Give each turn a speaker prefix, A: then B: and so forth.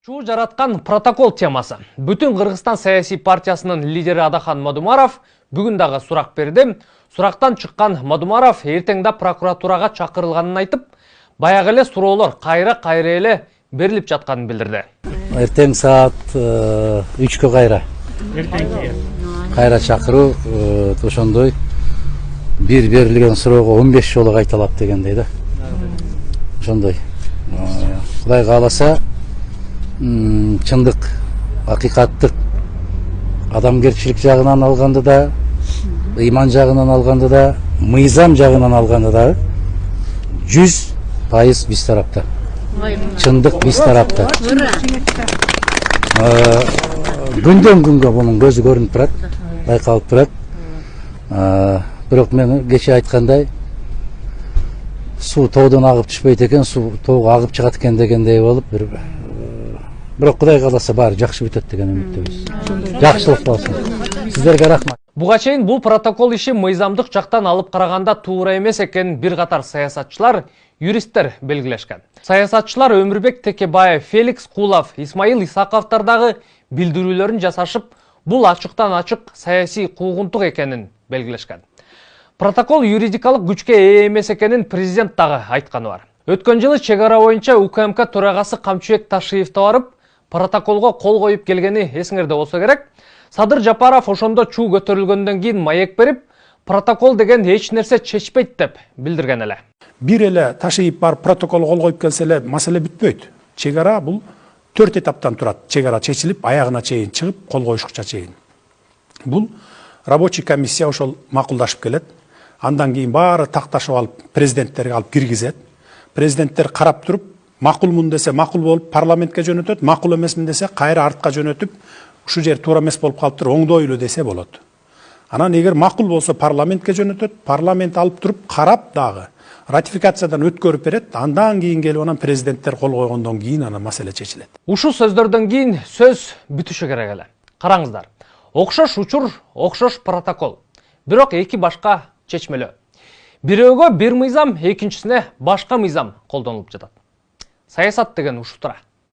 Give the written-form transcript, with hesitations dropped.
A: Чуу жараткан протокол темасы. Бүтүн Кыргызстан саясий партиясынын лидери Адахан Мадумаров бүгүн дагы сурак берди. Сурактан чыккан Мадумаров эртең прокуратурага чакырылганын айтып, баягы эле суроолор кайра эле берилип жатканын билдирди.
B: Эртең саат 3-кө кайра чакыруу, ошондой бир берилген суроого 15 жолу кайталап дегендей да. Ошондой. Кудай кааласа, чындык, акыйкаттык, адамгерчилик жагынан алганда да, ыйман жагынан алганда да, мыйзам жагынан алганда да 100% биз тарапта. Чындык биз тарапта. Күндөн күнгө бунун көзү көрүнүп турат, байкалып турат. Бирок мен кече айткандай, суу тоодон агып түшпөйт экен, суу тоого агып чыгат экен дегендей болуп, бирок Кудай кааласа баары жакшы бүтөт деген үмүттөбүз. Жакшылык болсун. Сиздерге рахмат.
A: Буга чейин бул протокол иши мыйзамдык жактан алып караганда туура эмес экенин бир катар саясатчылар, юристтер белгилешкен. Саясатчылар Өмүрбек Текебаев, Феликс Кулов, Исмаил Исаковтар дагы билдирүүлөрүн жасашып, бул ачыктан ачык саясий куугунтук экенин белгилешкен. Протокол юридикалык күчкө ээ эмес экенин президент дагы айтканы бар. Өткөн жылы чек ара боюнча УКМК төрагасы Камчыбек Ташиевди барып, протоколго кол коюп келгени эсиңерде болсо керек. Садыр Жапаров ошондо чуу көтөрүлгөндөн кийин маек берип, протокол деген эч нерсе чечпейт деп билдирген эле.
C: Бир эле Ташиев барып протокол кол коюп келсе эле маселе бүтпөйт. Чек ара бул 4 этаптан турат. Чек ара чечилип, аягына чейин чыгып, кол коюшка чейин. Бул рабочий комиссия ошол макулдашып келет. Андан кийин баары такташып алып, президенттерге алып киргизет. Президенттер карап туруп, макулмун десе макул болуп парламентке жөнөтөт, макул эмесмин десе кайра артка жөнөтүп, ушул жер туура эмес болуп калыптыр, оңдойлу десе болот. Анан эгер макул болсо парламентке жөнөтөт, парламент алып туруп карап дагы ратификациядан өткөрүп берет, андан кийин келип анан президенттер кол койгондон кийин анан маселе чечилет.
A: Ушул сөздөрдөн кийин сөз бүтүшү керек эле. Караңыздар. Окшош учур, окшош протокол. Бирок эки башка чечмелөө. Бирөөгө бир мыйзам, экинчисине башка мыйзам колдонулуп жатат. Саясат деген ушул тура.